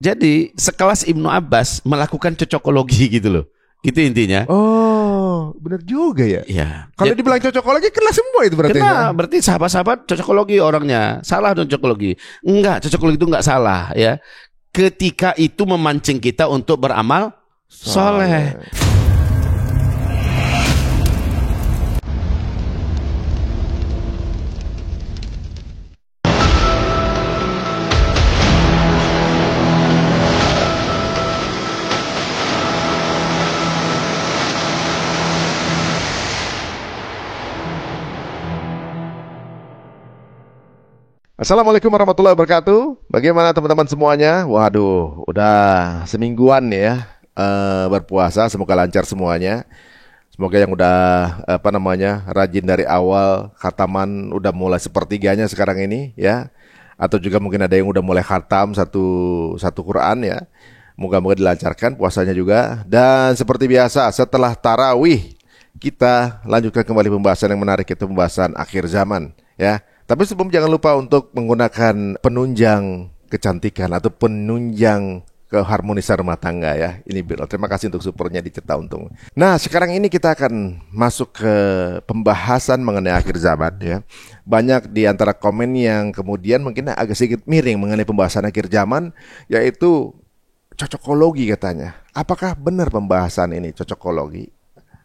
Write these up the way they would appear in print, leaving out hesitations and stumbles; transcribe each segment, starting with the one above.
Jadi sekelas Ibnu Abbas melakukan cocokologi gitu loh. Gitu intinya. Oh, benar juga ya. Iya. Kalau dibilang cocokologi kena semua itu berarti. Kena, berarti sahabat-sahabat cocokologi orangnya. Salah dong cocokologi. Enggak, cocokologi itu enggak salah ya. Ketika itu memancing kita untuk beramal soleh. Assalamualaikum warahmatullahi wabarakatuh. Bagaimana teman-teman semuanya? Waduh, udah semingguan ya berpuasa. Semoga lancar semuanya. Semoga yang udah rajin dari awal khataman udah mulai sepertiganya sekarang ini ya. Atau juga mungkin ada yang udah mulai khatam satu Quran ya. Moga-moga dilancarkan puasanya juga. Dan seperti biasa setelah tarawih kita lanjutkan kembali pembahasan yang menarik, itu pembahasan akhir zaman ya. Tapi sebelum, jangan lupa untuk menggunakan penunjang kecantikan atau penunjang keharmonisan rumah tangga ya. Ini Bill. Terima kasih untuk supportnya di Cerita Untung. Nah, sekarang ini kita akan masuk ke pembahasan mengenai akhir zaman ya. Banyak di antara komen yang kemudian mungkin agak sedikit miring mengenai pembahasan akhir zaman, yaitu cocokologi katanya. Apakah benar pembahasan ini cocokologi?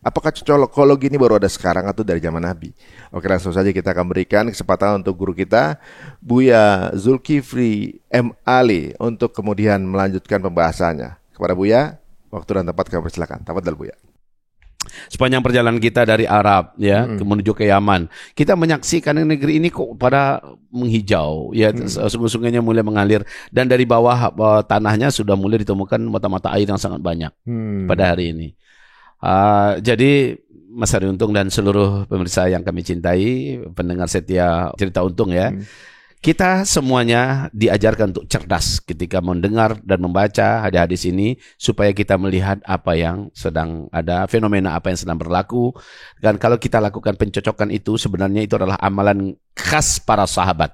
Apakah cocokologi ini baru ada sekarang atau dari zaman Nabi? Oke, langsung saja kita akan berikan kesempatan untuk guru kita, Buya Zulkifli M. Ali, untuk kemudian melanjutkan pembahasannya. Kepada Buya, waktu dan tempat kami persilakan. Tafadhal Buya. Sepanjang perjalanan kita dari Arab ya menuju ke Yaman, kita menyaksikan negeri ini kok pada menghijau ya, sungai-sungainya mulai mengalir, dan dari bawah tanahnya sudah mulai ditemukan mata-mata air yang sangat banyak pada hari ini. Jadi Mas Ari Untung dan seluruh pemirsa yang kami cintai, pendengar setia Cerita Untung ya, kita semuanya diajarkan untuk cerdas ketika mendengar dan membaca hadis ini, supaya kita melihat apa yang sedang ada, fenomena apa yang sedang berlaku. Dan kalau kita lakukan pencocokan itu, sebenarnya itu adalah amalan khas para sahabat.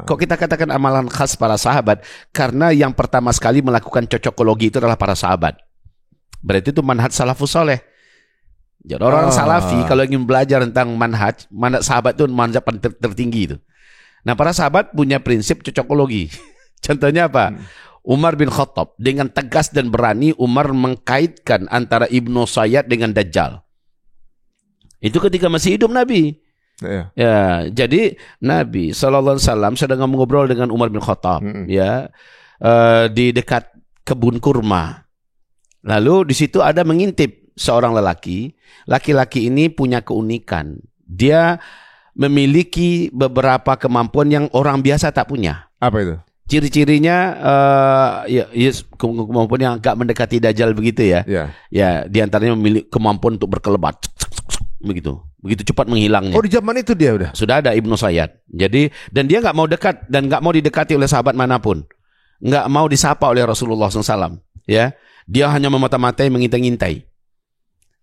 Kok kita katakan amalan khas para sahabat? Karena yang pertama sekali melakukan cocokologi itu adalah para sahabat. Berarti itu manhaj salafus soleh. Jadi orang salafi kalau ingin belajar tentang manhaj sahabat itu manhaj tertinggi itu. Nah, para sahabat punya prinsip cocokologi. Contohnya apa? Umar bin Khattab dengan tegas dan berani Umar mengkaitkan antara Ibnu Sayyad dengan Dajjal. Itu ketika masih hidup Nabi. Ya, jadi Nabi SAW sedang mengobrol dengan Umar bin Khattab ya, di dekat kebun kurma. Lalu di situ ada mengintip seorang lelaki. Laki-laki ini punya keunikan. Dia memiliki beberapa kemampuan yang orang biasa tak punya. Apa itu? Ciri-cirinya kemampuan yang agak mendekati Dajjal begitu ya. Ya, di antaranya memiliki kemampuan untuk berkelebat. Begitu cepat menghilangnya. Oh, di zaman itu dia udah. Sudah ada Ibnu Sayyad. Jadi, dan dia nggak mau dekat dan nggak mau didekati oleh sahabat manapun. Nggak mau disapa oleh Rasulullah SAW. Ya. Dia hanya memata-matai, mengintai-ngintai.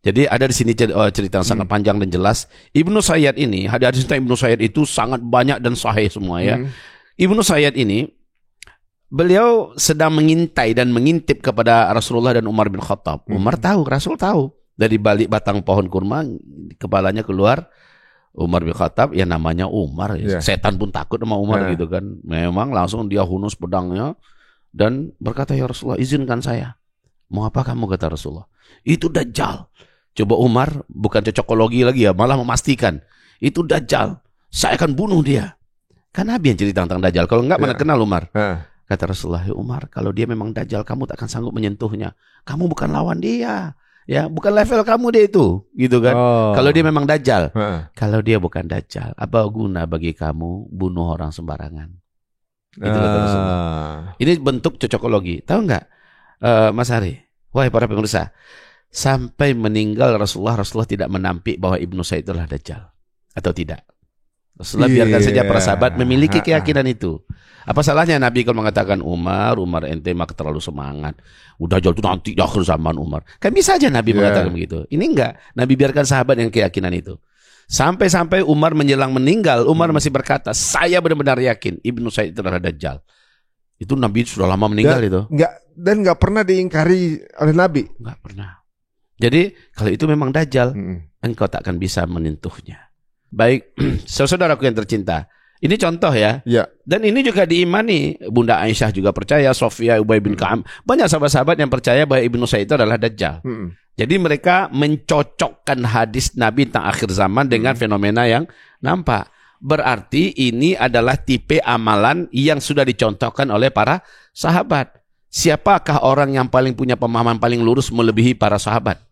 Jadi ada di sini cerita yang sangat panjang dan jelas. Ibnu Sayyad ini, hadis tentang Ibnu Sayyad itu sangat banyak dan sahih semua ya. Ibnu Sayyad ini, beliau sedang mengintai dan mengintip kepada Rasulullah dan Umar bin Khattab. Umar tahu, Rasul tahu. Dari balik batang pohon kurma, kepalanya keluar Umar bin Khattab, ya namanya Umar. Ya. Setan pun takut sama Umar gitu kan. Memang langsung dia hunus pedangnya dan berkata, ya Rasulullah, izinkan saya. Mau apa kamu, kata Rasulullah? Itu Dajjal. Coba Umar bukan cocokologi lagi ya, malah memastikan itu Dajjal. Saya akan bunuh dia. Kan Nabi yang cerita tentang Dajjal. Kalau enggak mana kenal Umar. Kata Rasulullah, ya Umar, kalau dia memang Dajjal, kamu tak akan sanggup menyentuhnya. Kamu bukan lawan dia. Ya, bukan level kamu dia itu, gitu kan? Kalau dia memang Dajjal. Kalau dia bukan Dajjal, apa guna bagi kamu bunuh orang sembarangan? Itu kata Rasulullah. Ini bentuk cocokologi. Tahu enggak? Mas Hari, wahai para pemirsa, sampai meninggal Rasulullah tidak menampik bahwa Ibnu Sayyid itulah Dajjal atau tidak. Rasulullah biarkan saja para sahabat memiliki keyakinan itu. Apa salahnya Nabi kalau mengatakan Umar ente mak terlalu semangat, Dajjal itu nanti di akhir zaman Umar. Kan bisa aja Nabi mengatakan begitu. Ini enggak, Nabi biarkan sahabat yang keyakinan itu. Sampai Umar menjelang meninggal, Umar masih berkata, saya benar-benar yakin Ibnu Sayyid itu adalah Dajjal. Itu Nabi sudah lama meninggal itu. Nggak pernah diingkari oleh Nabi. Nggak pernah. Jadi kalau itu memang Dajjal, engkau tak akan bisa menyentuhnya. Baik, saudaraku yang tercinta. Ini contoh ya. Dan ini juga diimani. Bunda Aisyah juga percaya, Sofia, Ubay bin Ka'ab. Banyak sahabat-sahabat yang percaya bahwa Ibnu Said itu adalah Dajjal. Jadi mereka mencocokkan hadis Nabi tentang akhir zaman dengan fenomena yang nampak. Berarti ini adalah tipe amalan yang sudah dicontohkan oleh para sahabat. Siapakah orang yang paling punya pemahaman paling lurus melebihi para sahabat?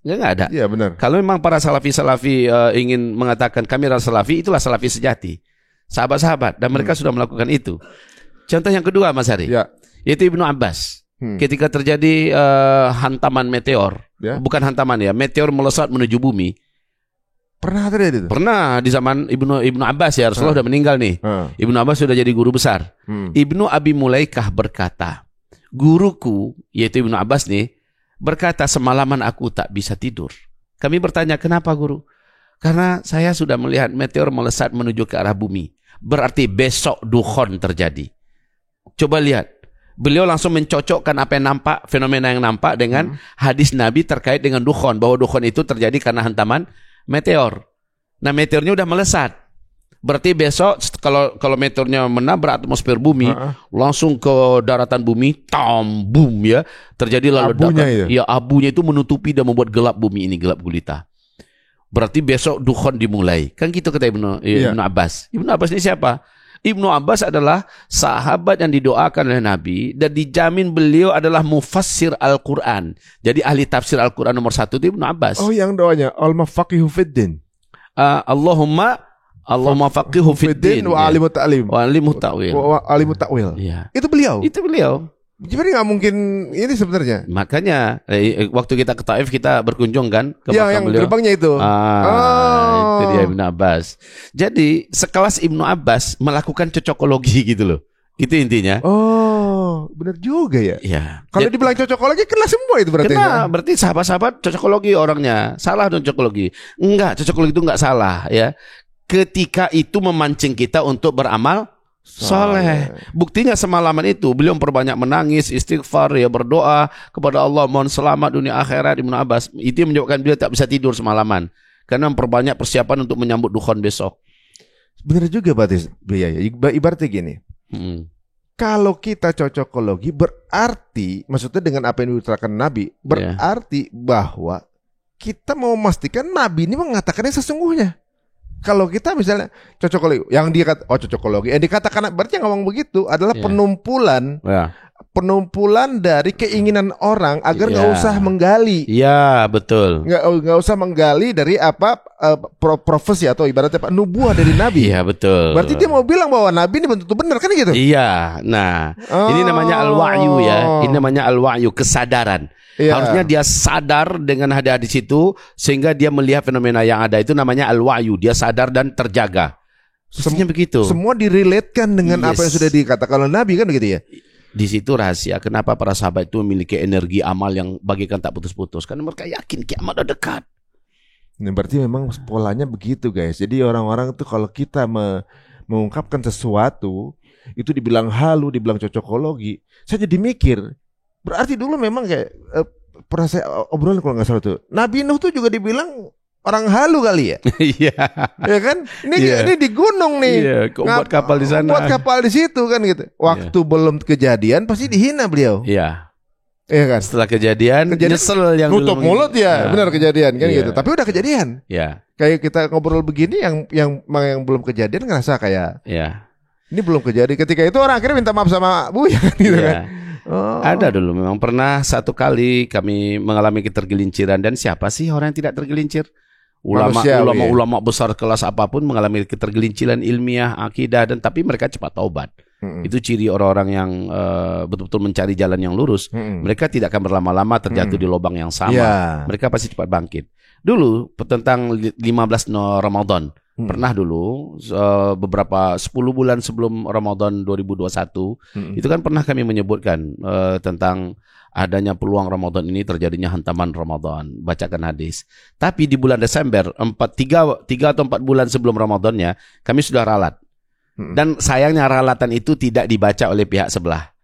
Nggak ada. Iya, benar. Kalau memang para salafi ingin mengatakan kami adalah salafi, itulah salafi sejati. Sahabat-sahabat, dan mereka sudah melakukan itu. Contoh yang kedua, Mas Hari, yaitu Ibnu Abbas. Ketika terjadi hantaman meteor, bukan hantaman ya, meteor melesat menuju bumi. Pernah terjadi itu? Pernah di zaman Ibnu Abbas ya, Rasulullah sudah meninggal nih. Ibnu Abbas sudah jadi guru besar. Ibnu Abi Mulaikah berkata, guruku, yaitu Ibnu Abbas nih, berkata semalaman aku tak bisa tidur. Kami bertanya, kenapa guru? Karena saya sudah melihat meteor melesat menuju ke arah bumi. Berarti besok dukhon terjadi. Coba lihat. Beliau langsung mencocokkan apa yang nampak, fenomena yang nampak dengan hadis Nabi terkait dengan dukhon. Bahwa dukhon itu terjadi karena hantaman meteor. Nah, meteornya udah melesat. Berarti besok kalau meteornya menabrak atmosfer bumi, langsung ke daratan bumi, boom ya. Terjadi lalu ledakan. Ya, abunya itu menutupi dan membuat gelap bumi ini, gelap gulita. Berarti besok dukhon dimulai. Kan gitu kata Ibnu Abbas. Ibnu Abbas ini siapa? Ibnu Abbas adalah sahabat yang didoakan oleh Nabi dan dijamin beliau adalah mufassir Al-Quran. Jadi ahli tafsir Al-Quran nomor 1 itu Ibnu Abbas. Oh, yang doanya al-mafaqihu fiddin. Allahumma faqihu fiddin wa alimu ta'lim. Wa alimu ta'wil. Wa alimu ta'wil. Ya. Itu beliau. Jadi nggak mungkin ini sebenarnya. Makanya waktu kita ke Taif kita berkunjung kan ke makam yang beliau. gerbangnya itu. Itu dia Ibnu Abbas. Jadi sekelas Ibnu Abbas melakukan cocokologi gitu loh. Itu intinya. Oh, benar juga ya. Iya. Kalau dibilang cocokologi kena semua itu berarti. Kena, berarti sahabat-sahabat cocokologi orangnya. Salah dong cocokologi. Enggak, cocokologi itu enggak salah ya. Ketika itu memancing kita untuk beramal soleh. Buktinya semalaman itu beliau memperbanyak menangis, istighfar, ya berdoa kepada Allah mohon selamat dunia akhirat. Ibnu Abbas itu yang menyebabkan beliau tak bisa tidur semalaman karena memperbanyak persiapan untuk menyambut dukhon besok. Benar juga berarti ya. Ibaratnya gini. Kalau kita cocokologi berarti maksudnya dengan apa yang diutarakan Nabi berarti bahwa kita mau memastikan Nabi ini mengatakannya sesungguhnya. Kalau kita misalnya cocokologi, yang dia kata cocokologi, yang dikatakan berarti yang ngomong begitu adalah penumpulan dari keinginan orang agar nggak usah menggali. Iya, betul. Nggak usah menggali dari apa profesi atau ibaratnya nubuah dari Nabi. Iya, betul. Berarti dia mau bilang bahwa Nabi ini betul benar kan gitu? Iya. Nah, ini namanya al-wa'yu ya. Ini namanya al-wa'yu, kesadaran. Harusnya dia sadar dengan hadis itu sehingga dia melihat fenomena yang ada itu namanya al-wa'yu. Dia sadar dan terjaga. Semuanya begitu. Semua direlatekan dengan apa yang sudah dikatakan oleh Nabi kan begitu ya. Di situ rahasia kenapa para sahabat itu memiliki energi amal yang bagikan tak putus-putus. Karena mereka yakin kiamat udah dekat. Nah, berarti memang polanya begitu guys. Jadi orang-orang itu kalau kita mengungkapkan sesuatu itu dibilang halu, dibilang cocokologi, saya jadi mikir. Berarti dulu memang kayak pernah saya obrolan kalau nggak salah tuh. Nabi Nuh tuh juga dibilang orang halu kali ya. Iya. Ya kan? Ini di gunung nih. Iya, buat kapal di sana. Buat kapal di situ kan gitu. Waktu belum kejadian pasti dihina beliau. Iya. Iya kan? Setelah kejadian nyesel yang nutup mulut ya. Benar kejadian kan gitu. Tapi udah kejadian. Iya. Kayak kita ngobrol begini yang belum kejadian ngerasa kayak ini belum kejadian. Ketika itu orang akhirnya minta maaf sama Buya kan gitu kan. Ada dulu memang pernah satu kali kami mengalami ketergelinciran. Dan siapa sih orang yang tidak tergelincir? Ulama besar kelas apapun mengalami ketergelinciran ilmiah, akidah, dan tapi mereka cepat taubat. Itu ciri orang-orang yang betul-betul mencari jalan yang lurus. Mereka tidak akan berlama-lama terjatuh di lubang yang sama. Mereka pasti cepat bangkit. Dulu tentang 15 Ramadan. Pernah dulu beberapa 10 bulan sebelum Ramadan 2021 itu kan pernah kami menyebutkan tentang adanya peluang Ramadan ini terjadinya hantaman Ramadan, bacakan hadis. Tapi di bulan Desember 3 atau 4 bulan sebelum Ramadannya kami sudah ralat. Dan sayangnya ralatan itu tidak dibaca oleh pihak sebelah.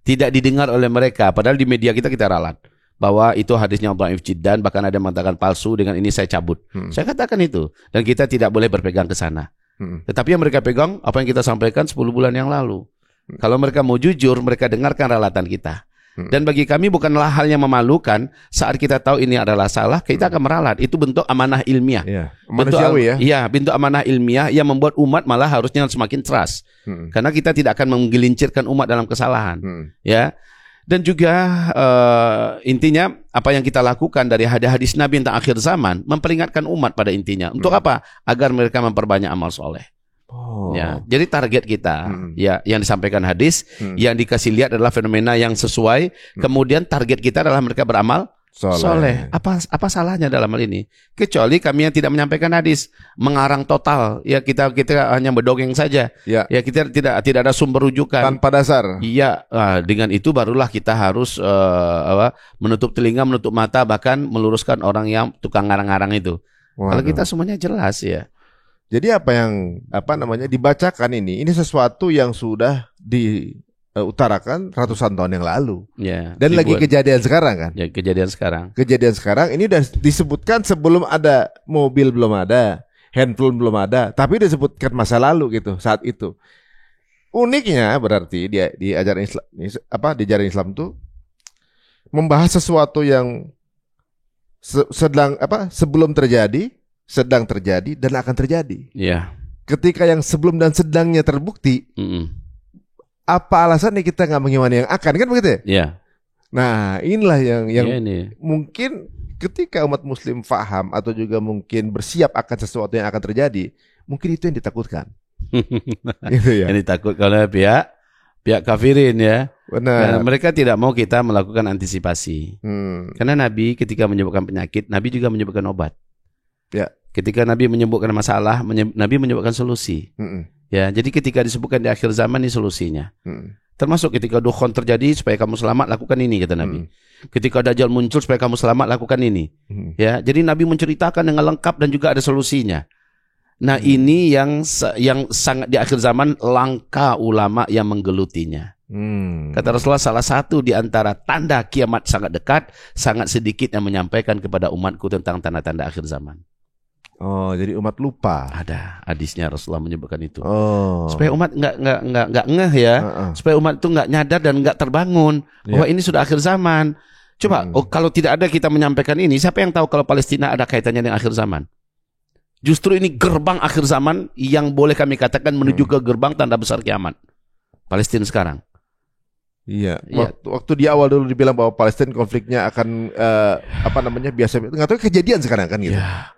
tidak didengar oleh mereka. Padahal di media kita ralat bahwa itu hadisnya dhaif jiddan, bahkan ada yang mengatakan palsu, dengan ini saya cabut. Saya katakan itu, dan kita tidak boleh berpegang ke sana. Tetapi yang mereka pegang apa yang kita sampaikan 10 bulan yang lalu. Kalau mereka mau jujur, mereka dengarkan ralatan kita. Dan bagi kami bukanlah hal yang memalukan saat kita tahu ini adalah salah, kita akan meralat. Itu bentuk amanah ilmiah. Manusiawi ya. Iya, bentuk amanah ilmiah yang membuat umat malah harusnya semakin trust. Karena kita tidak akan menggelincirkan umat dalam kesalahan. Ya. Dan juga intinya apa yang kita lakukan dari hadis Nabi tentang akhir zaman, memperingatkan umat pada intinya. Untuk apa? Agar mereka memperbanyak amal soleh. Ya, jadi target kita ya yang disampaikan hadis, yang dikasih lihat adalah fenomena yang sesuai. Kemudian target kita adalah mereka beramal soleh. Apa salahnya dalam hal ini? Kecuali kami yang tidak menyampaikan hadis, mengarang total. Ya kita hanya berdongeng saja. Ya kita tidak ada sumber rujukan. Tanpa dasar. Iya, dengan itu barulah kita harus menutup telinga, menutup mata, bahkan meluruskan orang yang tukang ngarang-ngarang itu. Kalau kita semuanya jelas ya. Jadi apa yang dibacakan ini sesuatu yang sudah diutarakan ratusan tahun yang lalu. Ya, dan lagi kejadian sekarang kan? Ya, kejadian sekarang. Kejadian sekarang ini udah disebutkan sebelum ada mobil, belum ada handphone, belum ada, tapi disebutkan masa lalu gitu saat itu. Uniknya berarti di ajaran Islam di ajaran Islam tuh membahas sesuatu yang sebelum terjadi, sedang terjadi, dan akan terjadi. Iya. Ketika yang sebelum dan sedangnya terbukti, apa alasannya kita nggak mengimani yang akan, kan begitu ya? Iya. Nah, inilah yang ini. Mungkin ketika umat Muslim faham atau juga mungkin bersiap akan sesuatu yang akan terjadi, mungkin itu yang ditakutkan. Gitu ya. Yang ditakut oleh pihak kafirin ya. Benar. Karena mereka tidak mau kita melakukan antisipasi. Karena Nabi ketika menyebutkan penyakit, Nabi juga menyebutkan obat. Ya. Ketika Nabi menyebutkan masalah, Nabi menyebutkan solusi. Ya, jadi ketika disebutkan di akhir zaman ini solusinya. Termasuk ketika dukhon terjadi supaya kamu selamat, lakukan ini kata Nabi. Ketika Dajjal muncul supaya kamu selamat, lakukan ini. Ya, jadi Nabi menceritakan dengan lengkap dan juga ada solusinya. Nah, ini yang sangat di akhir zaman langka ulama yang menggelutinya. Kata Rasulullah, salah satu di antara tanda kiamat sangat dekat, sangat sedikit yang menyampaikan kepada umatku tentang tanda-tanda akhir zaman. Oh, jadi umat lupa. Ada hadisnya Rasulullah menyebutkan itu. Supaya umat nggak ngeh ya, supaya umat itu nggak nyadar dan nggak terbangun bahwa ini sudah akhir zaman. Coba, kalau tidak ada kita menyampaikan ini, siapa yang tahu kalau Palestina ada kaitannya dengan akhir zaman? Justru ini gerbang akhir zaman yang boleh kami katakan menuju ke gerbang tanda besar kiamat. Palestina sekarang. Iya. Waktu di awal dulu dibilang bahwa Palestina konfliknya akan biasa, nggak tahu kejadian sekarang kan gitu. Ya.